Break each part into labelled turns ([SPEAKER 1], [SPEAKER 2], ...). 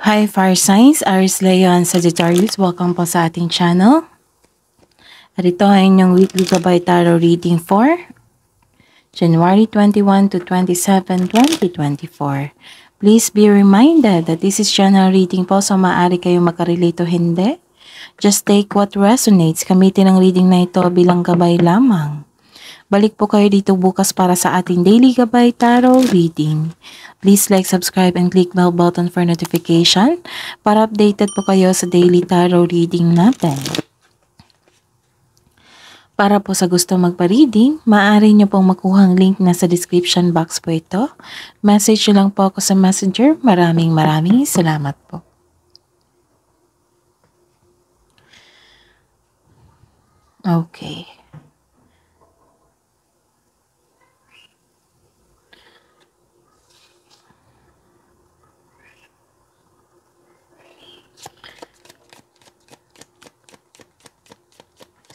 [SPEAKER 1] Hi Fire Signs, Aries Leo and Sagittarius. Welcome po sa ating channel. At ito ay inyong weekly gabay tarot reading for January 21 to 27, 2024. Please be reminded that this is general reading po, so maaari kayong makarelate o hindi. Just take what resonates. Gamitin ang reading na ito bilang gabay lamang. Balik po kayo dito bukas para sa ating daily gabay tarot reading. Please like, subscribe, and click bell button for notification para updated po kayo sa daily tarot reading natin. Para po sa gusto magpa-reading, maaari nyo pong makuha ang link na sa description box po ito. Message nyo lang po ako sa messenger. Maraming salamat po. Okay.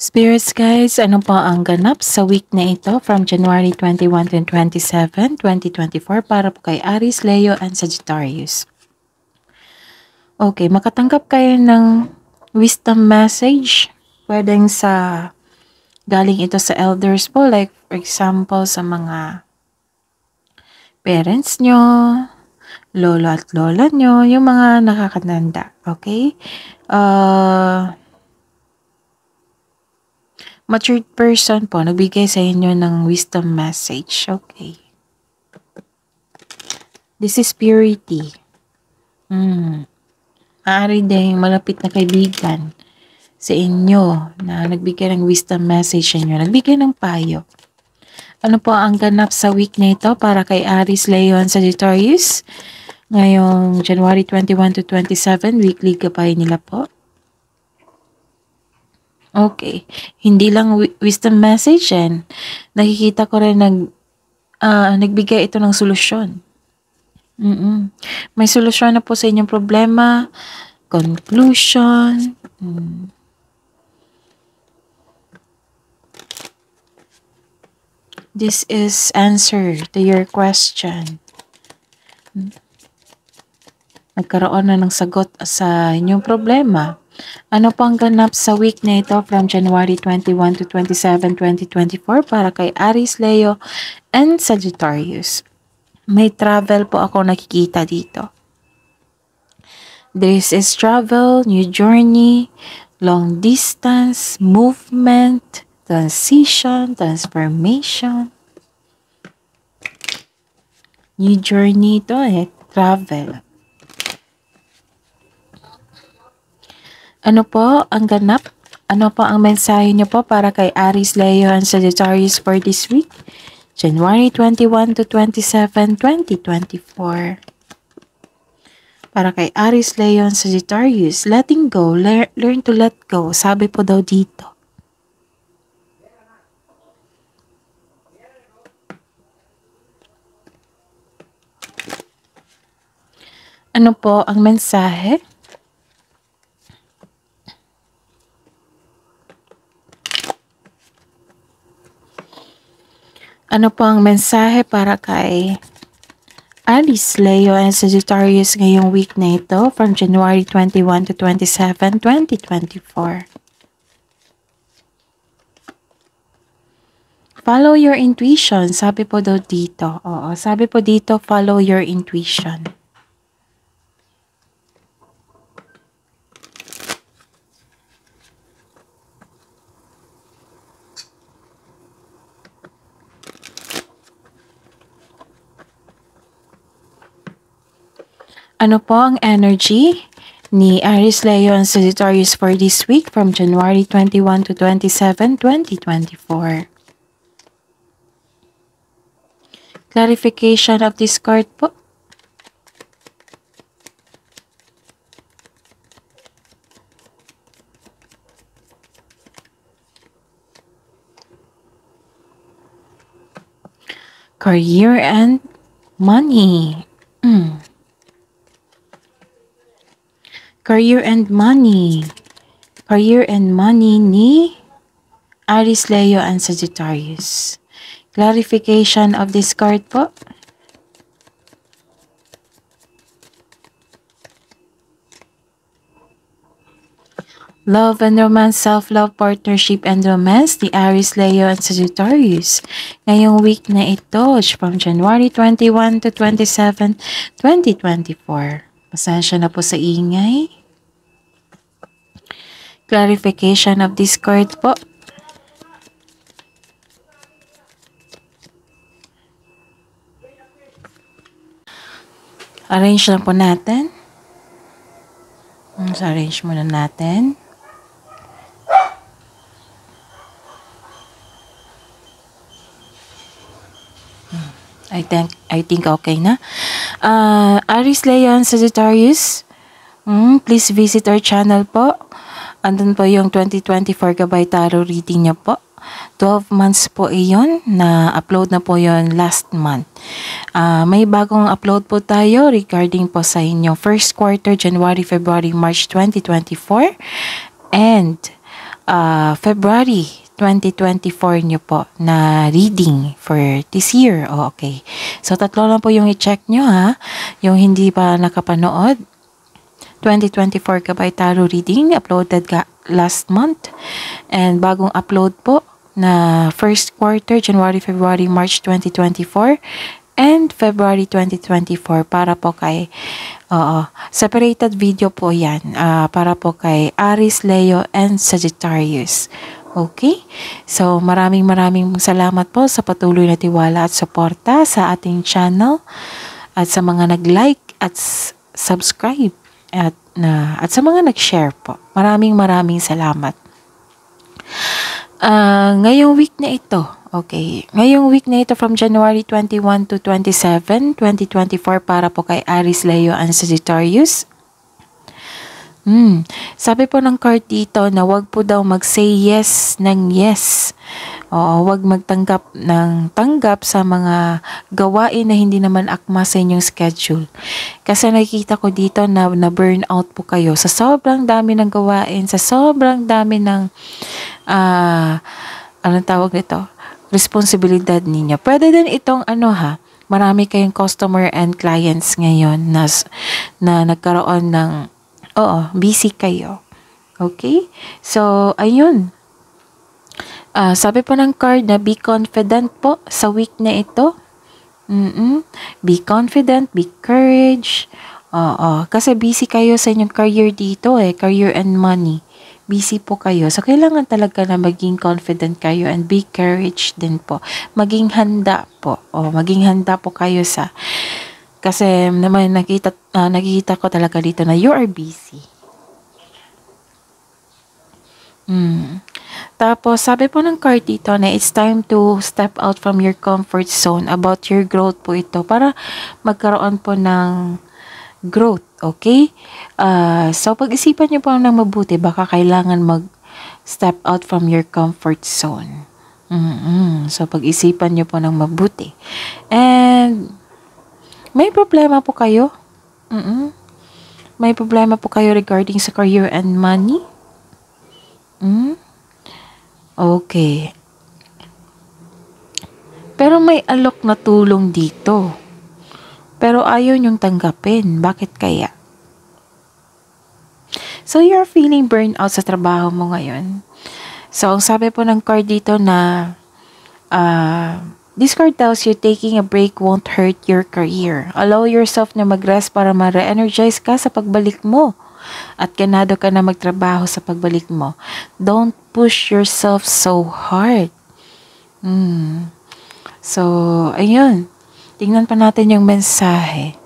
[SPEAKER 1] Spirits guys, ano po ang ganap sa week na ito from January 21 to 27, 2024 para po kay Aries, Leo, and Sagittarius. Okay, makatanggap kayo ng wisdom message. Pwedeng galing ito sa elders po, like for example sa mga parents nyo, lolo at lola nyo, yung mga nakakatanda. Okay? Matured person po, nagbigay sa inyo ng wisdom message. Okay. This is purity. Maaari din malapit na kaibigan sa inyo na nagbigay ng wisdom message sa inyo. Nagbigay ng payo. Ano po ang ganap sa week na ito para kay Aries, Leo, and Sagittarius? Ngayong January 21 to 27, weekly gabay nila po. Okay. Hindi lang wisdom message yan. Nakikita ko rin nagbigay ito ng solusyon. May solusyon na po sa inyong problema. Conclusion. This is answer to your question. Nagkaroon na ng sagot sa inyong problema. Ano pang ganap sa week na ito from January 21 to 27, 2024 para kay Aries, Leo, and Sagittarius? May travel po ako nakikita dito. This is travel, new journey, long distance, movement, transition, transformation. New journey ito travel. Ano po ang ganap? Ano po ang mensahe niyo po para kay Aries, Leo, and Sagittarius for this week? January 21 to 27, 2024. Para kay Aries, Leo, and Sagittarius, letting go, learn to let go. Sabi po daw dito. Ano po ang mensahe? Ano po ang mensahe para kay Aries, Leo, and Sagittarius ngayong week na ito from January 21 to 27, 2024? Follow your intuition. Sabi po daw dito. Oo, sabi po dito, follow your intuition. Ano po ang energy ni Aries, Leo, and Sagittarius for this week from January 21 to 27, 2024? Clarification of this card po. Career and money. Career and money. Career and money ni Aries, Leo, and Sagittarius. Clarification of this card po. Love and romance, self-love, partnership and romance, the Aries, Leo, and Sagittarius. Ngayong week na ito, from January 21 to 27, 2024. Pasensya na po sa ingay. Clarification of this card po. Arrange na po natin. Arrange muna natin. I think okay na. Aries, Leo, and Sagittarius, please visit our channel po. Andun po yung 2024 Gabay Tarot reading niya po. 12 months po iyon, na upload na po yon last month. May bagong upload po tayo regarding po sa inyong first quarter, January, February, March 2024 and February 2024 nyo po na reading for this year. Okay. So, tatlo lang po yung i-check nyo ha. Yung hindi pa nakapanood. 2024 Gabay Tarot reading uploaded last month. And bagong upload po na first quarter, January, February, March 2024 and February 2024 para po kay separated video po yan. Para po kay Aries, Leo, and Sagittarius. Okay? So, maraming salamat po sa patuloy na tiwala at suporta sa ating channel at sa mga nag-like at subscribe at sa mga nag-share po. Maraming salamat. Ngayong week na ito, okay. Ngayong week na ito from January 21 to 27, 2024 para po kay Aries, Leo, and Sagittarius. Sabi po ng card dito na wag po daw mag-say yes ng yes. Wag magtanggap ng tanggap sa mga gawain na hindi naman akma sa inyong schedule. Kasi nakikita ko dito na burn out po kayo sa sobrang dami ng gawain, sa sobrang dami ng anong tawag nito? Responsibilidad ninyo. Pwede din itong marami kayong customer and clients ngayon na nagkaroon ng busy kayo. Okay? So, ayun. Sabi po ng card na be confident po sa week na ito. Be confident, be courage. Kasi busy kayo sa inyong career dito career and money. Busy po kayo. So, kailangan talaga na maging confident kayo and be courage din po. Maging handa po. Maging handa po kayo kasi naman nakikita ko talaga dito na you are busy. Tapos, sabi po ng card dito na it's time to step out from your comfort zone about your growth po ito para magkaroon po ng growth, okay? So, pag-isipan nyo po ng mabuti, baka kailangan mag-step out from your comfort zone. So, pag-isipan nyo po ng mabuti. And, may problema po kayo? May problema po kayo regarding sa career and money? Okay. Pero may alok na tulong dito. Pero ayaw niyong tanggapin. Bakit kaya? So, you're feeling burnout sa trabaho mo ngayon. So, ang sabi po ng card dito na this card tells you taking a break won't hurt your career. Allow yourself na mag-rest para ma-re-energize ka sa pagbalik mo. At ganado ka na magtrabaho sa pagbalik mo. Don't push yourself so hard. So, ayun. Tingnan pa natin yung mensahe.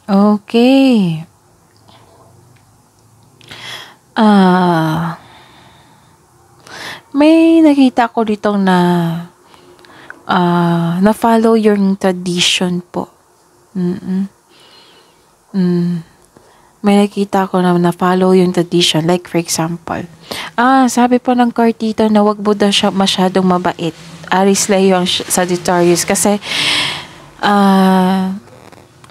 [SPEAKER 1] Okay. May nakita ko ditong na-follow yung tradition po. May nakita ko na-follow yung tradition. Like, for example, sabi po ng card dito na wag mo daw siya masyadong mabait. Aries, Leo, ang Sagittarius. Kasi,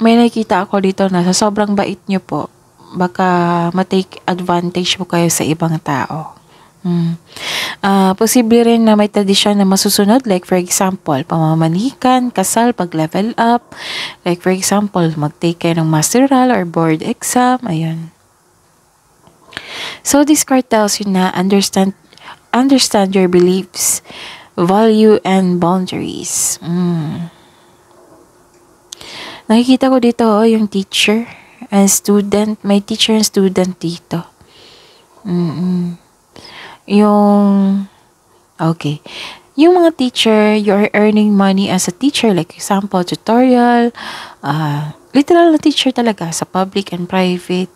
[SPEAKER 1] may nakita ako dito na sa sobrang bait nyo po, baka matake advantage mo kayo sa ibang tao. Posible rin na may tradisyon na masusunod, like for example, pamamanikan, kasal, pag-level up. Like for example, mag-take kayo ng masteral or board exam. Ayun. So this card tells you na understand your beliefs, value, and boundaries. Nakikita ko dito yung teacher and student. May teacher and student dito. Yung mga teacher, you're earning money as a teacher, like example, tutorial, literal na teacher talaga sa public and private,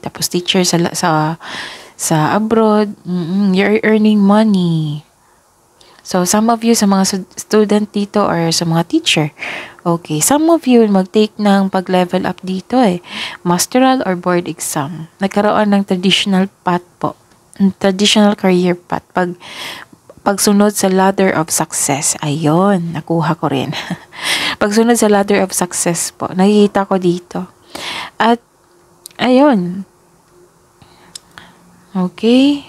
[SPEAKER 1] tapos teacher sa abroad. You're earning money. So, some of you sa mga student dito or sa mga teacher, okay, some of you mag-take ng pag-level up dito masteral or board exam. Nagkaroon ng traditional path po, traditional career path, pagsunod sa ladder of success. Ayun, nakuha ko rin. Pagsunod sa ladder of success po, nakikita ko dito. At, ayun, okay,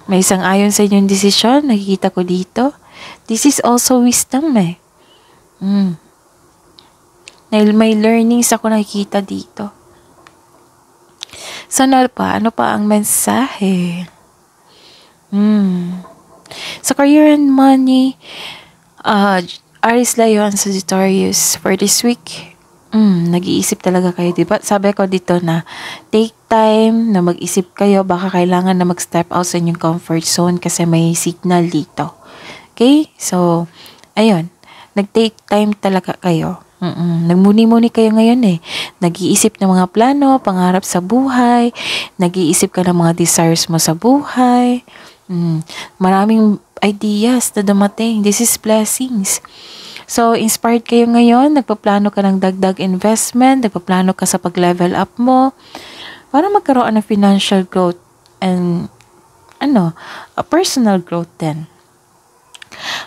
[SPEAKER 1] may isang ayon sa inyong desisyon, nakikita ko dito. This is also wisdom May learnings ako nakikita dito. Sana pa? Ano pa ang mensahe? Sa career and money, Aries, Leo, and Sagittarius for this week. Nag-iisip talaga kayo, diba? Sabi ko dito na take time na mag-isip kayo. Baka kailangan na mag-step out sa inyong comfort zone kasi may signal dito. Okay? So, ayun. Nag-take time talaga kayo. Nagmuni-muni kayo ngayon Nag-iisip ng mga plano, pangarap sa buhay. Nag-iisip ka ng mga desires mo sa buhay. Maraming ideas na dumating. This is blessings. So, inspired kayo ngayon, nagpaplano ka ng dagdag investment, nagpaplano ka sa pag-level up mo, para magkaroon ng financial growth and, a personal growth din.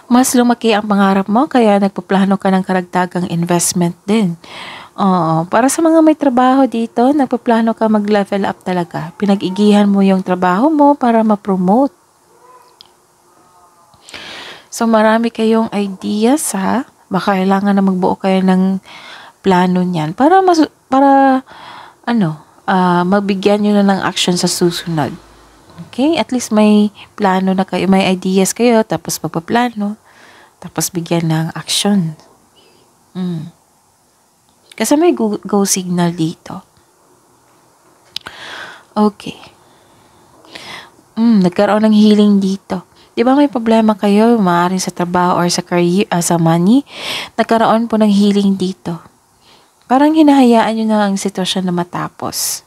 [SPEAKER 1] Mas lumaki ang pangarap mo, kaya nagpaplano ka ng karagdagang investment din. Para sa mga may trabaho dito, nagpaplano ka mag-level up talaga. Pinag-igihan mo yung trabaho mo para ma-promote. So, marami kayong ideas Baka kailangan na magbuo kayo ng plano niyan para mabigyan nyo na ng action sa susunod. Okay? At least may plano na kayo, may ideas kayo, tapos pagpaplano, tapos bigyan ng action. Kasi may go signal dito. Okay. Nagkaroon ng healing dito. Di ba may problema kayo, maaaring sa trabaho or sa career, sa money? Nagkaroon po ng healing dito. Parang hinahayaan nyo na ang sitwasyon na matapos.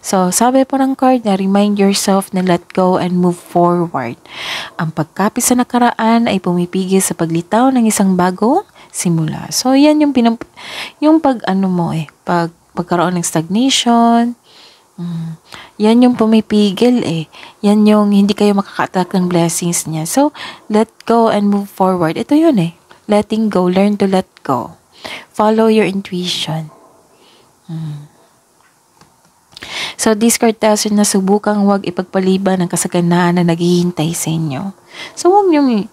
[SPEAKER 1] So, sabi po ng card na remind yourself na let go and move forward. Ang pagkapit sa nakaraan ay pumipigil sa paglitaw ng isang bagong simula. So, yan yung pagkaroon ng stagnation. Yan yung pumipigil Yan yung hindi kayo makaka-attract ng blessings niya. So, let go and move forward. Ito yun Letting go. Learn to let go. Follow your intuition. So, this card tells you na subukang huwag ipagpaliban ang kasaganaan na naghihintay sa inyo. So, huwag niyong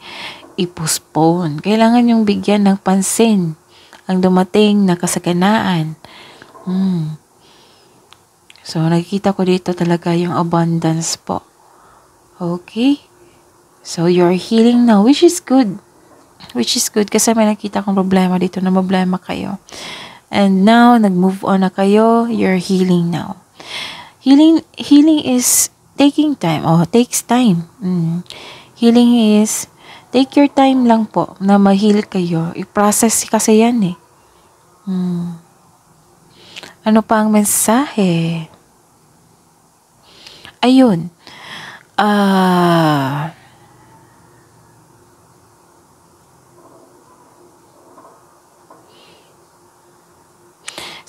[SPEAKER 1] i-postpone. Kailangan niyong bigyan ng pansin ang dumating na kasaganaan. So, nakikita ko dito talaga yung abundance po. Okay? So, you're healing now, which is good. Which is good kasi may nakita kong problema dito na problema kayo. And now, nag-move on na kayo. You're healing now. Healing is taking time. Takes time. Healing is, take your time lang po na ma-heal kayo. I-process kasi yan Ano pa ang mensahe? Ayun.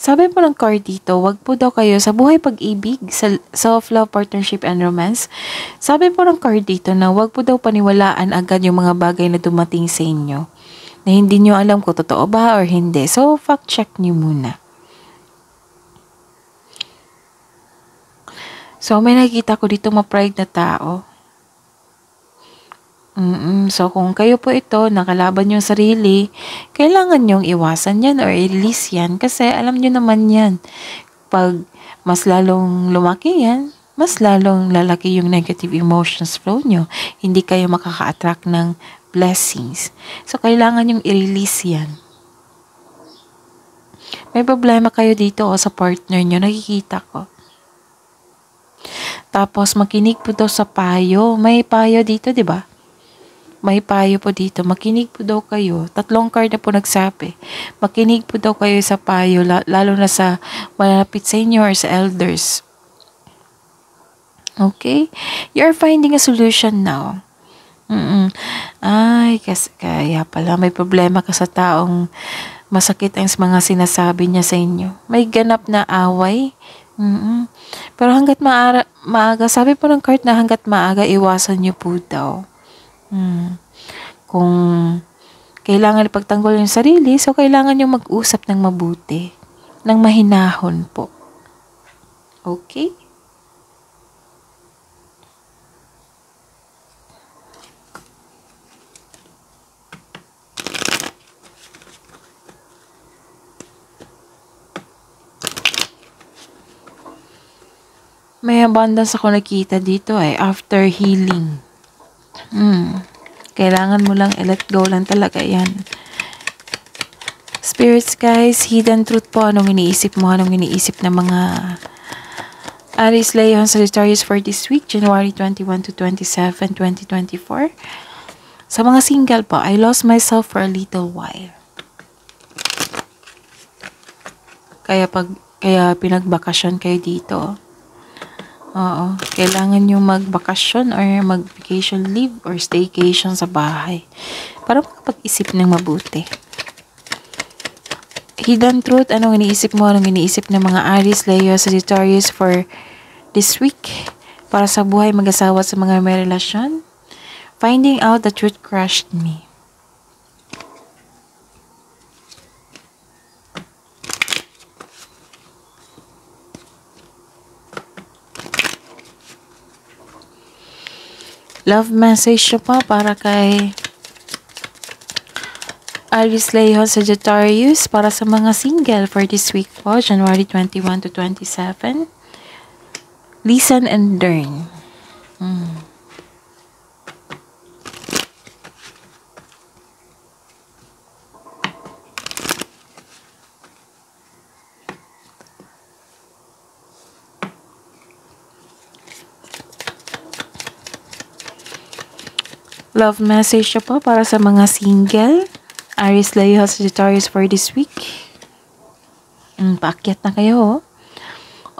[SPEAKER 1] Sabi po ng card dito, wag po daw kayo sa buhay pag-ibig, sa self-love, partnership, and romance. Sabi po ng card dito na wag po daw paniwalaan agad yung mga bagay na dumating sa inyo na hindi nyo alam kung totoo ba or hindi. So, fact check nyo muna. So, may nakikita ko dito ma-pride na tao. So, kung kayo po ito, nakalaban yung sarili, kailangan yung iwasan yan or i-release yan kasi alam nyo naman yan. Pag mas lalong lumaki yan, mas lalong lalaki yung negative emotions flow nyo. Hindi kayo makaka-attract ng blessings. So, kailangan yung i-release yan. May problema kayo dito o sa partner nyo, nakikita ko. Tapos, makinig po daw sa payo. May payo dito, di ba? May payo po dito. Makinig po daw kayo. 3 card na po nagsabi. Makinig po daw kayo sa payo, lalo na sa malapit sa inyo or sa elders. Okay? You're finding a solution now. Ay, kasi kaya pala may problema ka sa taong masakit ang mga sinasabi niya sa inyo. May ganap na away. Pero hanggat maaga, sabi po ng card na hanggat maaga, iwasan niyo po daw. Kung kailangan ipagtanggol yung sarili, so kailangan yung mag-usap ng mabuti, ng mahinahon po. Okay? May abundance ako nakita dito after healing. Kailangan mo lang i-let go lang talaga yan. Spirits guys, hidden truth po. Anong iniisip mo? Anong iniisip ng mga Aries, Leo, Sagittarius for this week, January 21 to 27, 2024. Sa mga single po, I lost myself for a little while. Kaya pinagbakasyon kayo dito. Oo, kailangan nyo magbakasyon or mag-vacation leave or staycation sa bahay para makapag-isip ng mabuti. Hidden truth, anong iniisip mo? Anong iniisip ng mga Aries, Leo, Sagittarius for this week? Para sa buhay mag-asawa sa mga may relasyon? Finding out the truth crushed me. Love message pa para kay Aries, Leo, Sagittarius para sa mga single for this week po, January 21 to 27. Listen and learn. Love message po para sa mga single. Aries, Leo, Sagittarius for this week. Paakyat na kayo.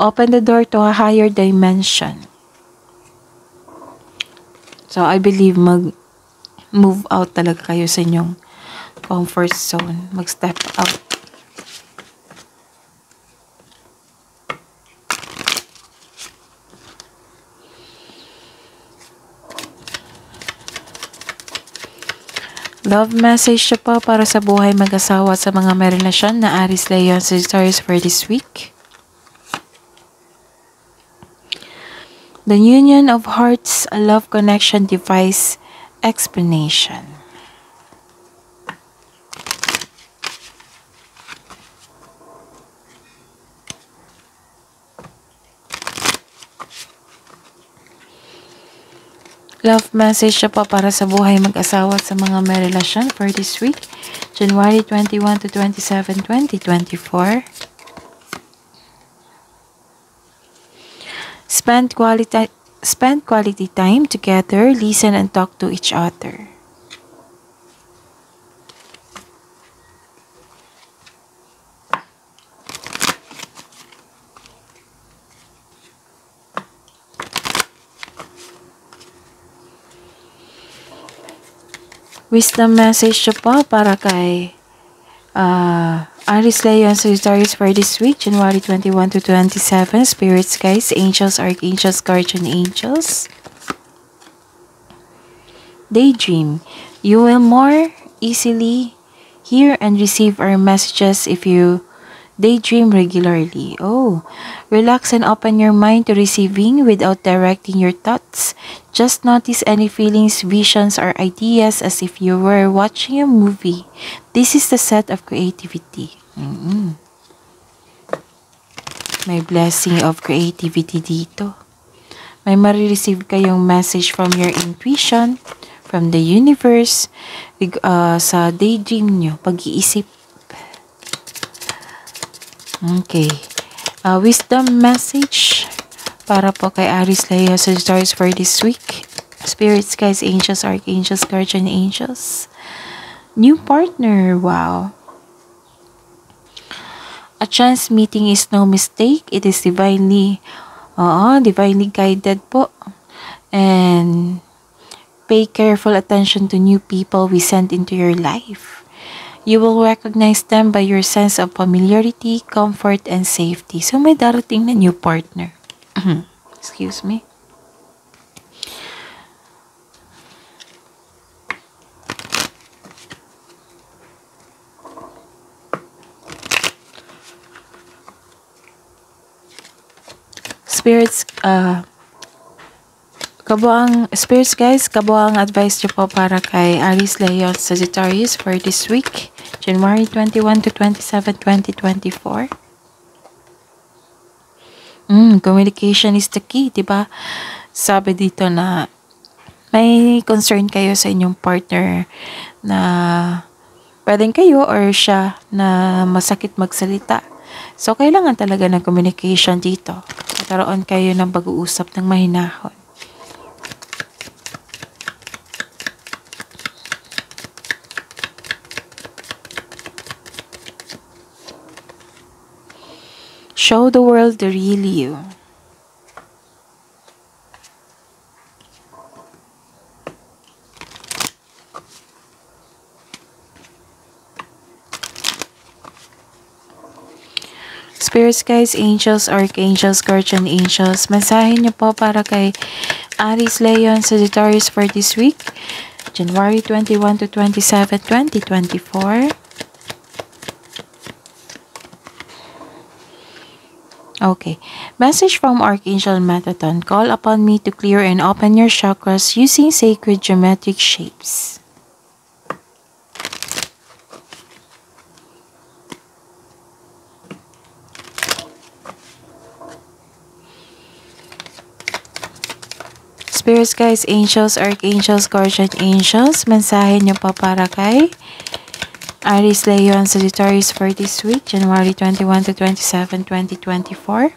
[SPEAKER 1] Open the door to a higher dimension. So, I believe mag-move out talaga kayo sa inyong comfort zone. Mag-step out. Love message po para sa buhay mag-asawa sa mga may relasyon na Aries, Leo, Sagittarius for this week. The union of hearts, a love connection defies explanation. Love message pa para sa buhay mag-asawa sa mga may relasyon for this week, January 21 to 27, 2024. Spend quality time together, listen and talk to each other. Wisdom message pa para kay Aries, Leo, and Sagittarius for this week, January 21 to 27. Spirits, guys, angels, archangels, guardian angels. Daydream. You will more easily hear and receive our messages if you Daydream regularly. Oh, relax and open your mind to receiving without directing your thoughts. Just notice any feelings, visions, or ideas as if you were watching a movie. This is the set of creativity. May blessing of creativity dito. May marireceive kayong message from your intuition, from the universe, sa daydream nyo, pag-iisip. Okay. Wisdom message para po kay Aries, Leo, Sagittarius for this week. Spirits, guys, angels, archangels, guardian angels. New partner. Wow. A chance meeting is no mistake. It is divinely guided po. And pay careful attention to new people we send into your life. You will recognize them by your sense of familiarity, comfort, and safety. So, may darating na new partner. Excuse me. Spirits, guys, kabuang advice nyo po para kay Aries, Leo, Sagittarius for this week, January 21 to 27, 2024. Communication is the key, diba? Sabi dito na may concern kayo sa inyong partner na pwedeng kayo or siya na masakit magsalita. So, kailangan talaga ng communication dito. Magkaroon kayo ng pag-uusap ng mahinahon. Show the world the real you. Spirits, guys, angels, archangels, guardian angels, mensahe niyo po para kay Aries, Leo, and Sagittarius for this week, January 21 to 27, 2024. Okay. Message from Archangel Metatron. Call upon me to clear and open your chakras using sacred geometric shapes. Spirits, guys, angels, archangels, guardian angels, mensahe niyo pa para kay Aries, Leo, and Sagittarius for this week, January 21 to 27, 2024.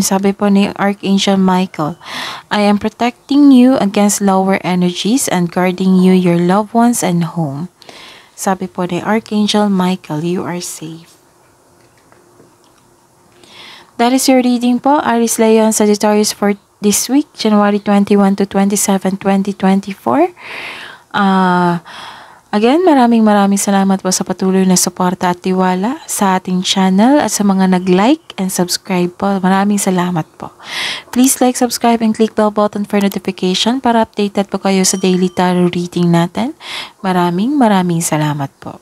[SPEAKER 1] Sabi po ni Archangel Michael, I am protecting you against lower energies and guarding you, your loved ones, and home. Sabi po ni Archangel Michael, you are safe. That is your reading po, Aries, Leo, and Sagittarius for this week, January 21 to 27, 2024. Again, maraming salamat po sa patuloy na suporta at tiwala sa ating channel at sa mga nag-like and subscribe po. Maraming salamat po. Please like, subscribe, and click bell button for notification para updated po kayo sa daily tarot reading natin. Maraming salamat po.